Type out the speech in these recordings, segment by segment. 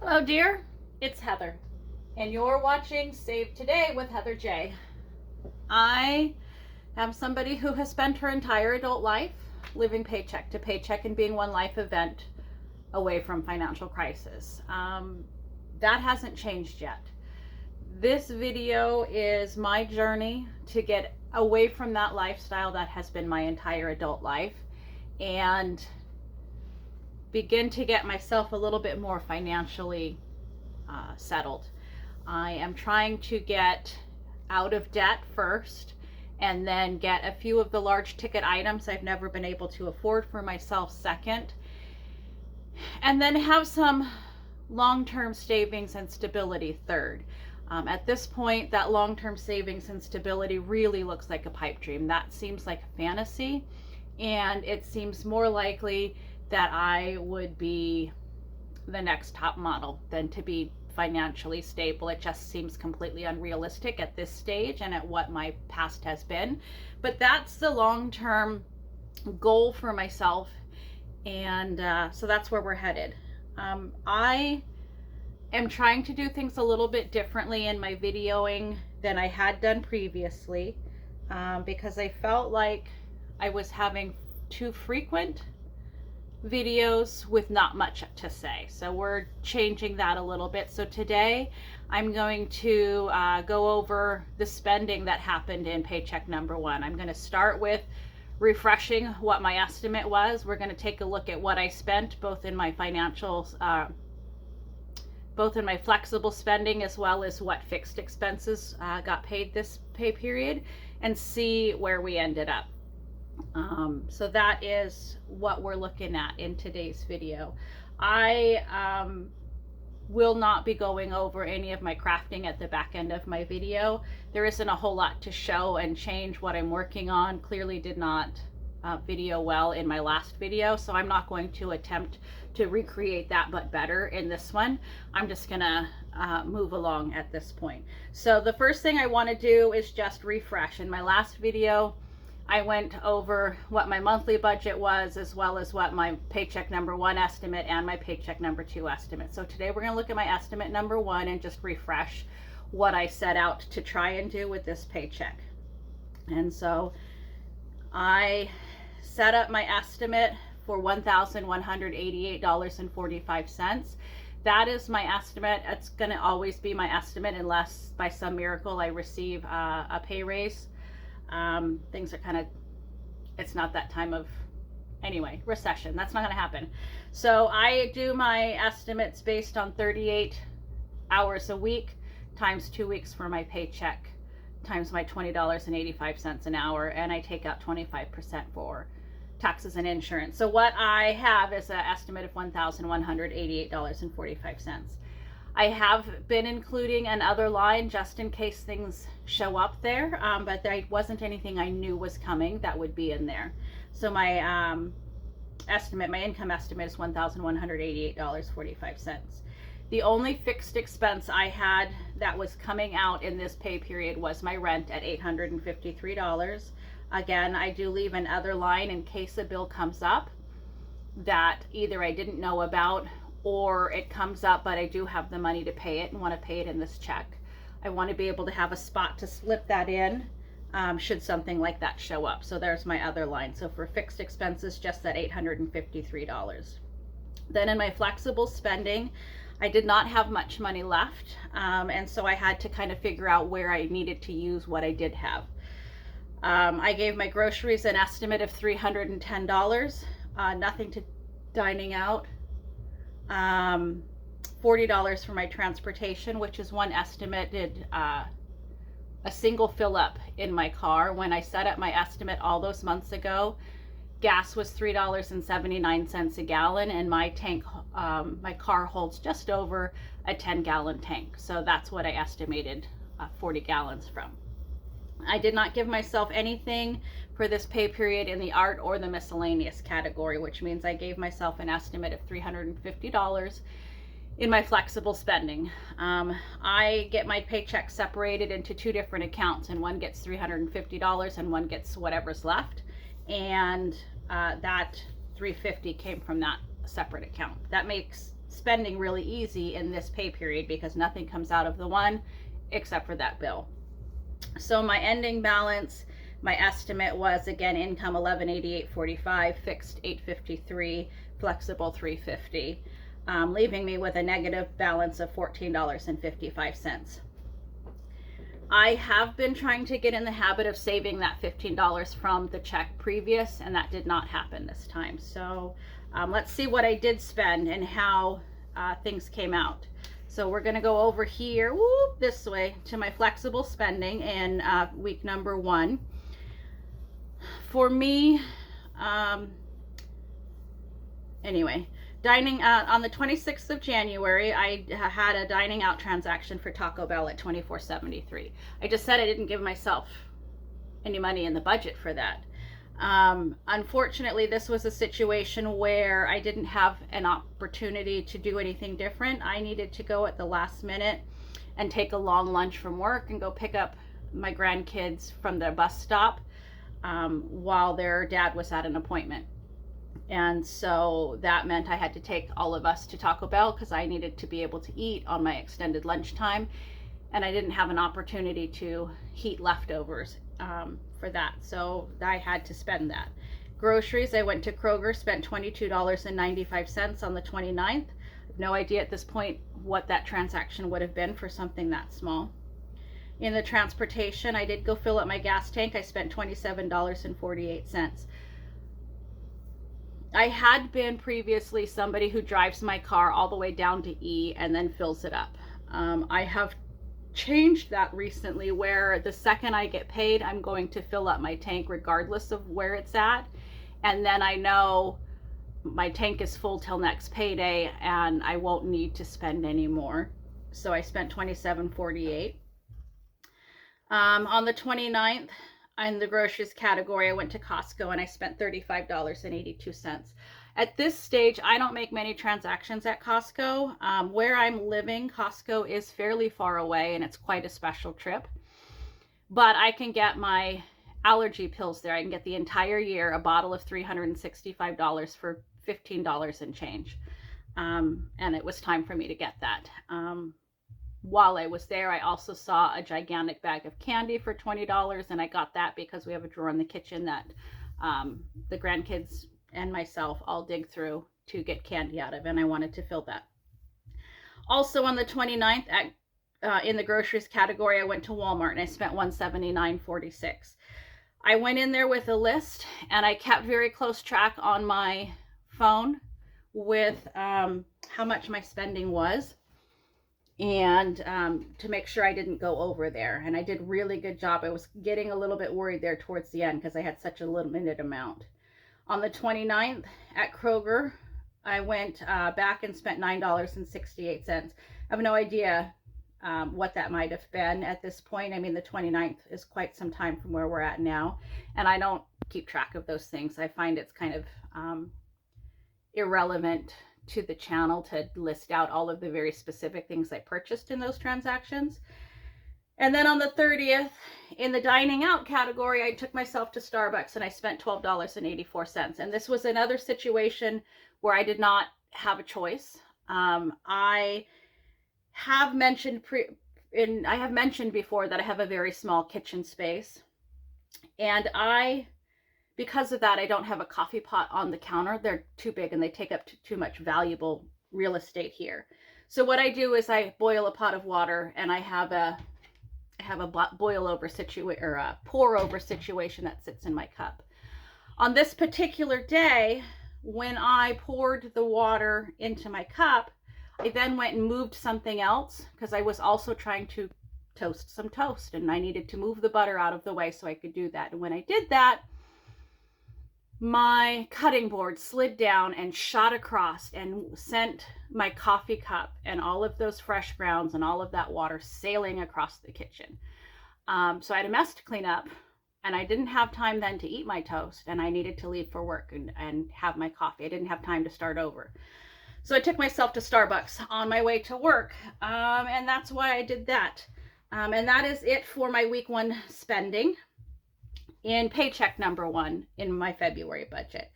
Hello, dear. It's Heather, and you're watching Save Today with Heather J. I am somebody who has spent her entire adult life living paycheck to paycheck and being one life event away from financial crisis. That hasn't changed yet. This video is my journey to get away from that lifestyle that has been my entire adult life and begin to get myself a little bit more financially settled. I am trying to get out of debt first and then get a few of the large ticket items I've never been able to afford for myself second, and then have some long-term savings and stability third. At this point, that long-term savings and stability really looks like a pipe dream. That seems like a fantasy, and it seems more likely that I would be the next top model than to be financially stable. It just seems completely unrealistic at this stage and at what my past has been. But that's the long-term goal for myself, and so that's where we're headed. I am trying to do things a little bit differently in my videoing than I had done previously, because I felt like I was having too frequent videos with not much to say. So we're changing that a little bit. So today I'm going to go over the spending that happened in paycheck number one. I'm going to start with refreshing what my estimate was. We're going to take a look at what I spent both in my financials, both in my flexible spending as well as what fixed expenses got paid this pay period, and see where we ended up. So that is what we're looking at in today's video. I will not be going over any of my crafting at the back end of my video. There isn't a whole lot to show and change what I'm working on. Clearly did not video well in my last video, so I'm not going to attempt to recreate that, but better in this one. I'm just gonna move along at this point. So the first thing I want to do is just refresh. In my last video, I went over what my monthly budget was, as well as what my paycheck number one estimate and my paycheck number two estimate. So today we're going to look at my estimate number one and just refresh what I set out to try and do with this paycheck. And so I set up my estimate for $1,188.45. That is my estimate. It's going to always be my estimate unless by some miracle I receive a pay raise. Things are kind of, it's not that time of, anyway, recession. That's not going to happen. So I do my estimates based on 38 hours a week times 2 weeks for my paycheck times my $20.85 an hour, and I take out 25% for taxes and insurance. So what I have is an estimate of $1,188.45. I have been including another line just in case things show up there, but there wasn't anything I knew was coming that would be in there. So my estimate, my income estimate is $1,188.45. The only fixed expense I had that was coming out in this pay period was my rent at $853. Again, I do leave another line in case a bill comes up that either I didn't know about or it comes up, but I do have the money to pay it and want to pay it in this check. I want to be able to have a spot to slip that in should something like that show up. So there's my other line. So for fixed expenses, just that $853. Then in my flexible spending, I did not have much money left, and so I had to kind of figure out where I needed to use what I did have. I gave my groceries an estimate of $310, nothing to dining out. $40 for my transportation, which is one estimated a single fill up in my car. When I set up my estimate all those months ago, gas was $3.79 a gallon, and my tank, my car holds just over a 10-gallon tank. So that's what I estimated 40 gallons from. I did not give myself anything for this pay period in the art or the miscellaneous category, which means I gave myself an estimate of $350 in my flexible spending. I get my paycheck separated into two different accounts, and one gets $350 and one gets whatever's left. And that $350 came from that separate account. That makes spending really easy in this pay period because nothing comes out of the one except for that bill. So my ending balance, my estimate was, again, income 1188.45, fixed 853, flexible 350, leaving me with a negative balance of $14.55. I have been trying to get in the habit of saving that $15 from the check previous, and that did not happen this time. So let's see what I did spend and how things came out. So we're going to go over here, this way, to my flexible spending in week number 1. For me, anyway, dining out on the 26th of January, I had a dining out transaction for Taco Bell at $24.73. I just said I didn't give myself any money in the budget for that. Unfortunately, this was a situation where I didn't have an opportunity to do anything different. I needed to go at the last minute and take a long lunch from work and go pick up my grandkids from the bus stop while their dad was at an appointment. And so that meant I had to take all of us to Taco Bell because I needed to be able to eat on my extended lunchtime, and I didn't have an opportunity to heat leftovers for that, so I had to spend that. Groceries, I went to Kroger, spent $22.95 on the 29th. I have no idea at this point what that transaction would have been for something that small. In the transportation, I did go fill up my gas tank. I spent $27.48. I had been previously somebody who drives my car all the way down to E and then fills it up. I have changed that recently, where the second I get paid, I'm going to fill up my tank regardless of where it's at. And then I know my tank is full till next payday and I won't need to spend any more. So I spent $27.48. On the 29th, in the groceries category, I went to Costco and I spent $35.82. At this stage, I don't make many transactions at Costco. Where I'm living, Costco is fairly far away and it's quite a special trip. But I can get my allergy pills there. I can get the entire year, a bottle of $365 for $15 and change. And it was time for me to get that. While I was there, I also saw a gigantic bag of candy for $20, and I got that because we have a drawer in the kitchen that the grandkids and myself all dig through to get candy out of, and I wanted to fill that. Also on the 29th, in the groceries category, I went to Walmart and I spent $179.46. I went in there with a list, and I kept very close track on my phone with how much my spending was, and to make sure I didn't go over there. And I did a really good job. I was getting a little bit worried there towards the end because I had such a limited amount. On the 29th at Kroger, I went back and spent $9.68. I have no idea what that might have been at this point. I mean, the 29th is quite some time from where we're at now, and I don't keep track of those things. I find it's kind of irrelevant to the channel to list out all of the very specific things I purchased in those transactions. And then on the 30th, in the dining out category, I took myself to Starbucks and I spent $12.84. And this was another situation where I did not have a choice. I have mentioned before that I have a very small kitchen space, and because of that, I don't have a coffee pot on the counter. They're too big and they take up too much valuable real estate here. So what I do is I boil a pot of water, and I have a boil over situation, or a pour over situation that sits in my cup. On this particular day, when I poured the water into my cup, I then went and moved something else because I was also trying to toast some toast, and I needed to move the butter out of the way so I could do that. And when I did that, my cutting board slid down and shot across and sent my coffee cup and all of those fresh grounds and all of that water sailing across the kitchen. So I had a mess to clean up, and I didn't have time then to eat my toast, and I needed to leave for work and have my coffee. I didn't have time to start over. So I took myself to Starbucks on my way to work, and that's why I did that. And that is it for my week 1 spending in paycheck number 1 in my February budget.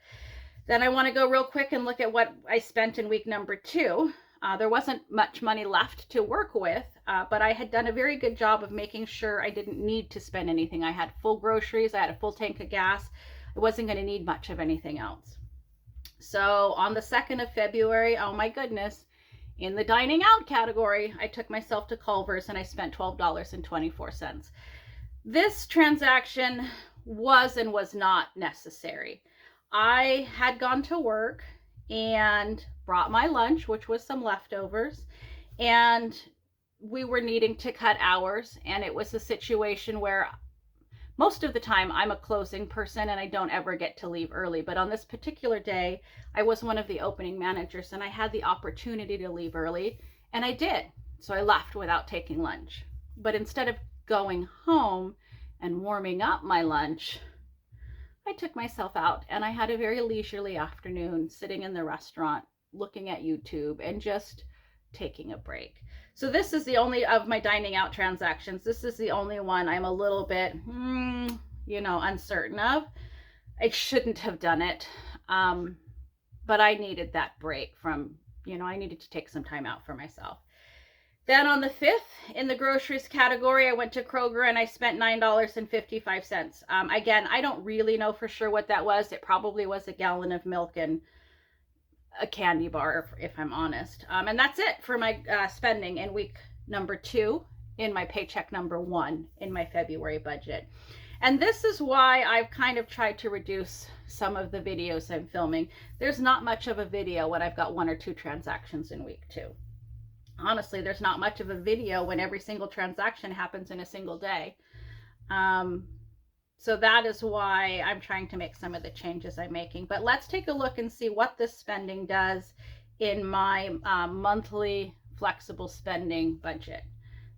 Then I want to go real quick and look at what I spent in week number 2. There wasn't much money left to work with, but I had done a very good job of making sure I didn't need to spend anything. I had full groceries, I had a full tank of gas. I wasn't going to need much of anything else. So on the 2nd of February, oh my goodness, in the dining out category, I took myself to Culver's and I spent $12.24. This transaction was and was not necessary. I had gone to work and brought my lunch, which was some leftovers, and we were needing to cut hours, and it was a situation where most of the time I'm a closing person and I don't ever get to leave early, but on this particular day I was one of the opening managers and I had the opportunity to leave early, and I did. So I left without taking lunch. But instead of going home and warming up my lunch, I took myself out and I had a very leisurely afternoon sitting in the restaurant looking at YouTube and just taking a break. So this is the only of my dining out transactions. This is the only one I'm a little bit, uncertain of. I shouldn't have done it. But I needed that break from, I needed to take some time out for myself. Then on the 5th, in the groceries category, I went to Kroger and I spent $9.55. Again, I don't really know for sure what that was. It probably was a gallon of milk and a candy bar, if I'm honest. And that's it for my spending in week number 2 in my paycheck number 1 in my February budget. And this is why I've kind of tried to reduce some of the videos I'm filming. There's not much of a video when I've got 1 or 2 transactions in week 2. Honestly, there's not much of a video when every single transaction happens in a single day. So that is why I'm trying to make some of the changes I'm making. But let's take a look and see what this spending does in my monthly flexible spending budget.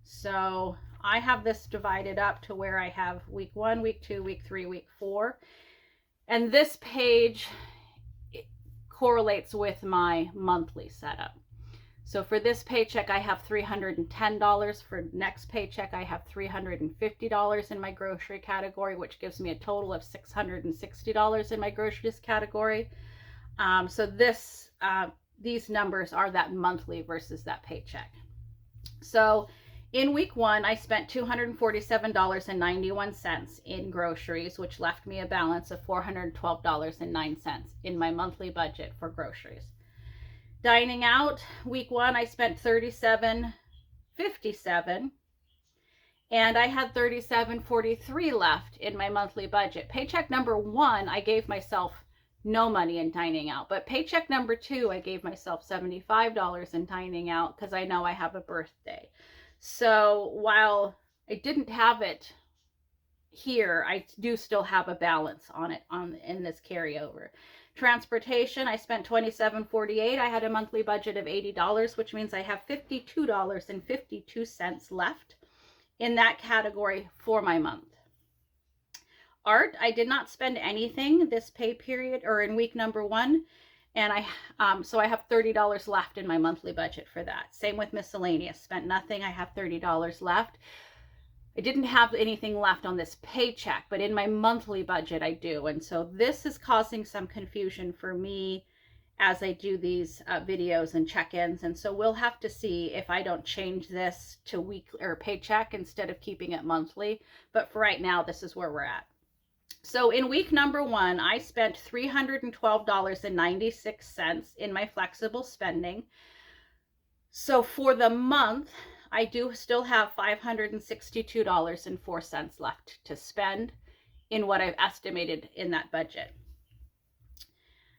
So I have this divided up to where I have week 1, week 2, week 3, week 4. And this page correlates with my monthly setup. So for this paycheck, I have $310. For next paycheck, I have $350 in my grocery category, which gives me a total of $660 in my groceries category. So these numbers are that monthly versus that paycheck. So in week 1, I spent $247.91 in groceries, which left me a balance of $412.09 in my monthly budget for groceries. Dining out, week 1, I spent $37.57, and I had $37.43 left in my monthly budget. Paycheck number 1, I gave myself no money in dining out, but paycheck number 2, I gave myself $75 in dining out because I know I have a birthday. So while I didn't have it here, I do still have a balance on it in this carryover. Transportation, I spent $27.48. I had a monthly budget of $80, which means I have $52.52 left in that category for my month. Art, I did not spend anything this pay period or in week number 1, and so I have $30 left in my monthly budget for that. Same with miscellaneous, spent nothing. I have $30 left. I didn't have anything left on this paycheck, but in my monthly budget I do. And so this is causing some confusion for me as I do these videos and check-ins. And so we'll have to see if I don't change this to weekly or paycheck instead of keeping it monthly. But for right now, this is where we're at. So in week number 1, I spent $312.96 in my flexible spending. So for the month, I do still have $562.04 left to spend in what I've estimated in that budget.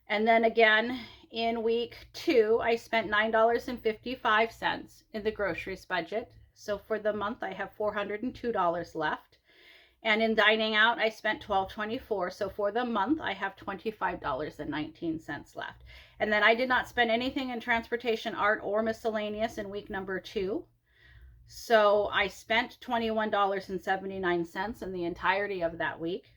And then again, in week 2, I spent $9.55 in the groceries budget. So for the month, I have $402 left. And in dining out, I spent $12.24. So for the month, I have $25.19 left. And then I did not spend anything in transportation, art, or miscellaneous in week number 2. So I spent $21.79 in the entirety of that week,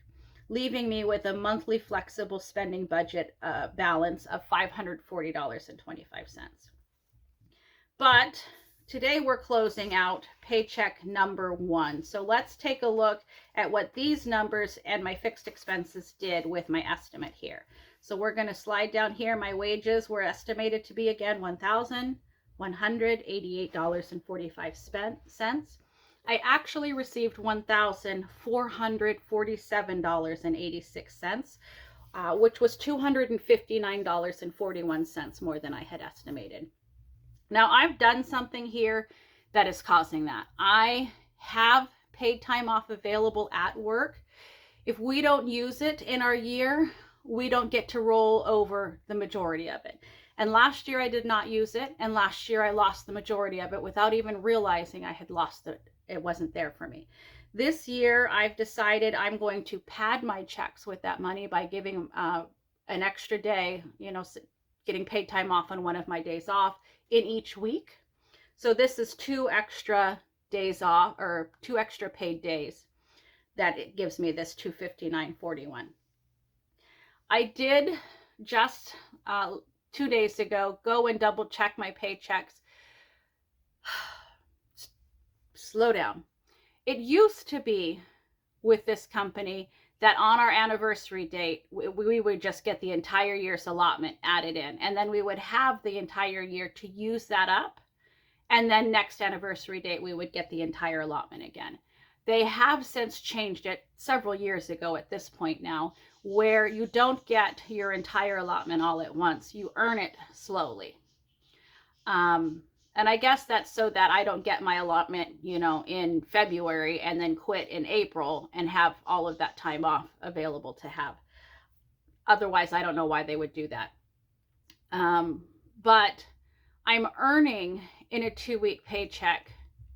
leaving me with a monthly flexible spending budget balance of $540.25. But today we're closing out paycheck number 1. So let's take a look at what these numbers and my fixed expenses did with my estimate here. So we're going to slide down here. My wages were estimated to be, again, $1,000. $188.45. I actually received $1,447.86, which was $259.41 more than I had estimated. Now, I've done something here that is causing that. I have paid time off available at work. If we don't use it in our year, we don't get to roll over the majority of it. And last year I did not use it, and last year I lost the majority of it without even realizing I had lost it. It wasn't there for me. This year I've decided I'm going to pad my checks with that money by giving an extra day, getting paid time off on one of my days off in each week. So this is 2 extra days off, or 2 extra paid days, that it gives me this $259.41. I did just 2 days ago go and double check my paychecks. Slow down. It used to be with this company that on our anniversary date, we would just get the entire year's allotment added in, and then we would have the entire year to use that up, and then next anniversary date we would get the entire allotment again. They have since changed it several years ago at this point now, where you don't get your entire allotment all at once. You earn it slowly. And I guess that's so that I don't get my allotment, in February and then quit in April and have all of that time off available to have. Otherwise, I don't know why they would do that. But I'm earning in a 2-week paycheck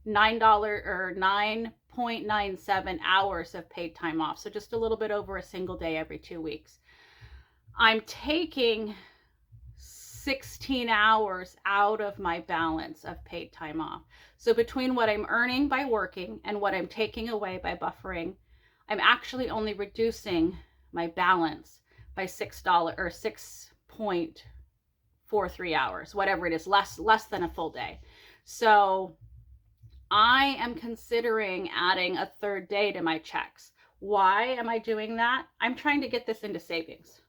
$9 or 9.97 hours of paid time off. So just a little bit over a single day every 2 weeks. I'm taking 16 hours out of my balance of paid time off. So between what I'm earning by working and what I'm taking away by buffering, I'm actually only reducing my balance by $6 or 6.43 hours, whatever it is, less than a full day. So I am considering adding a 3rd day to my checks. Why am I doing that? I'm trying to get this into savings.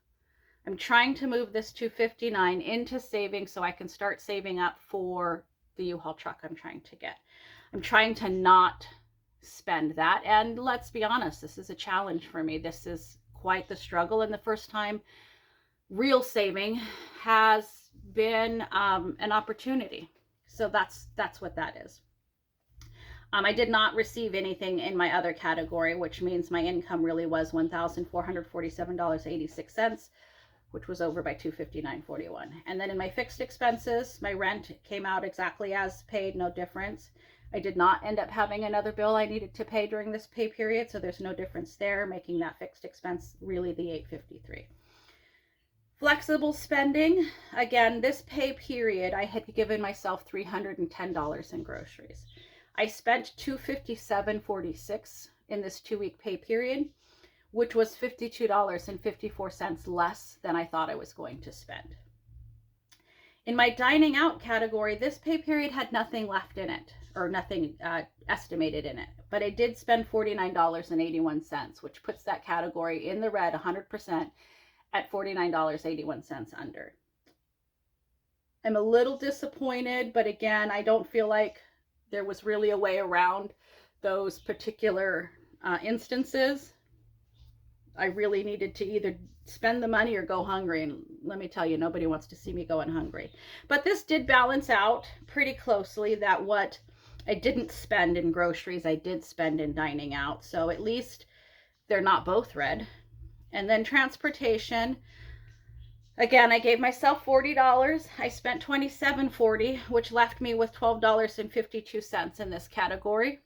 I'm trying to move this $259 into savings so I can start saving up for the U-Haul truck I'm trying to get. I'm trying to not spend that. And let's be honest, this is a challenge for me. This is quite the struggle. And the first time real saving has been an opportunity. So that's what that is. I did not receive anything in my other category, which means my income really was $1,447.86, which was over by $259.41. And then in my fixed expenses, my rent came out exactly as paid, no difference. I did not end up having another bill I needed to pay during this pay period, so there's no difference there, making that fixed expense really the $853. Flexible spending, again, this pay period, I had given myself $310 in groceries. I spent $257.46 in this 2-week pay period, which was $52.54 less than I thought I was going to spend. In my dining out category, this pay period had nothing left in it, or nothing estimated in it, but I did spend $49.81, which puts that category in the red 100% at $49.81 under. I'm a little disappointed, but again, I don't feel like there was really a way around those particular instances. I really needed to either spend the money or go hungry. And let me tell you, nobody wants to see me going hungry. But this did balance out pretty closely that what I didn't spend in groceries, I did spend in dining out. So at least they're not both red. And then transportation. Again, I gave myself $40. I spent $27.40, which left me with $12.52 in this category.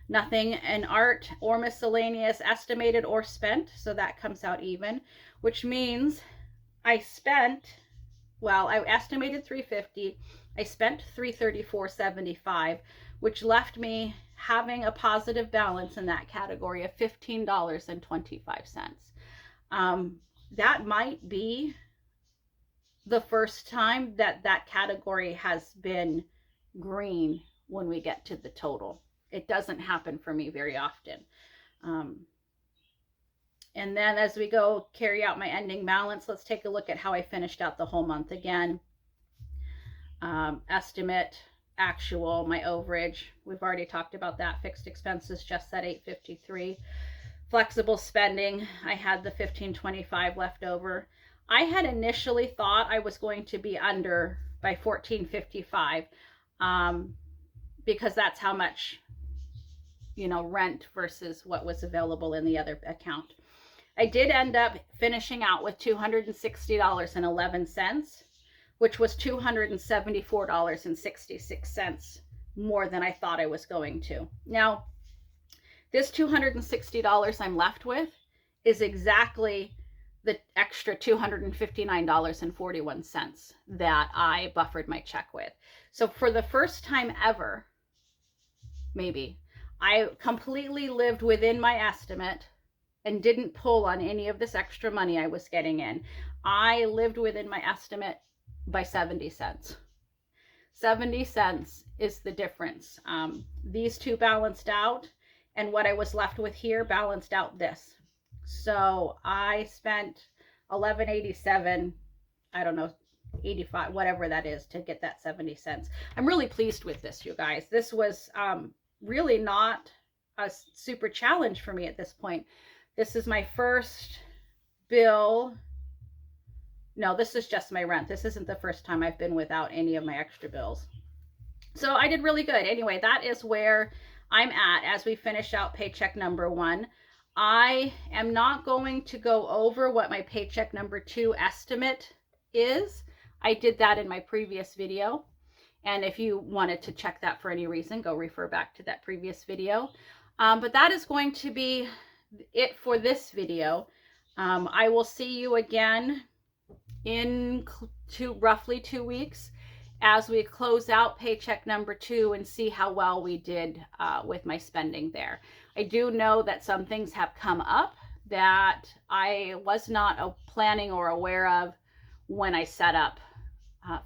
Nothing in art or miscellaneous estimated or spent, so that comes out even, which means I estimated $350. I spent $334.75, which left me having a positive balance in that category of $15.25. That might be the first time that category has been green when we get to the total. It doesn't happen for me very often. And then as we go carry out my ending balance, let's take a look at how I finished out the whole month again. estimate, actual, my overage. We've already talked about that. Fixed expenses just at $853. Flexible spending, I had the $1525 left over. I had initially thought I was going to be under by $1455, because that's how much, rent versus what was available in the other account. I did end up finishing out with $260.11, which was $274.66 more than I thought I was going to. Now, this $260 I'm left with is exactly the extra $259.41 that I buffered my check with. So for the first time ever, maybe, I completely lived within my estimate and didn't pull on any of this extra money I was getting in. I lived within my estimate by 70 cents. 70 cents is the difference. These two balanced out, and what I was left with here balanced out this. So I spent $11.87, I don't know, 85, whatever that is, to get that 70 cents. I'm really pleased with this, you guys. This was really not a super challenge for me at this point. This is my first bill. No, this is just my rent. This isn't the first time I've been without any of my extra bills. So I did really good. Anyway, that is where I'm at as we finish out paycheck number 1. I am not going to go over what my paycheck number 2 estimate is. I did that in my previous video. And if you wanted to check that for any reason, go refer back to that previous video. But that is going to be it for this video. I will see you again in roughly 2 weeks as we close out paycheck number 2 and see how well we did with my spending there. I do know that some things have come up that I was not planning or aware of when I set up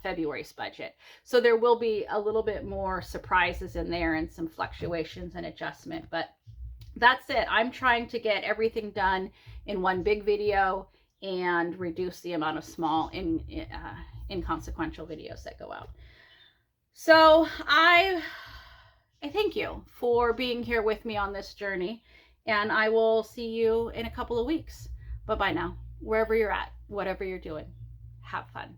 February's budget. So there will be a little bit more surprises in there and some fluctuations and adjustment, but that's it. I'm trying to get everything done in one big video and reduce the amount of small inconsequential videos that go out. So I thank you for being here with me on this journey, and I will see you in a couple of weeks. Bye-bye now, wherever you're at, whatever you're doing. Have fun.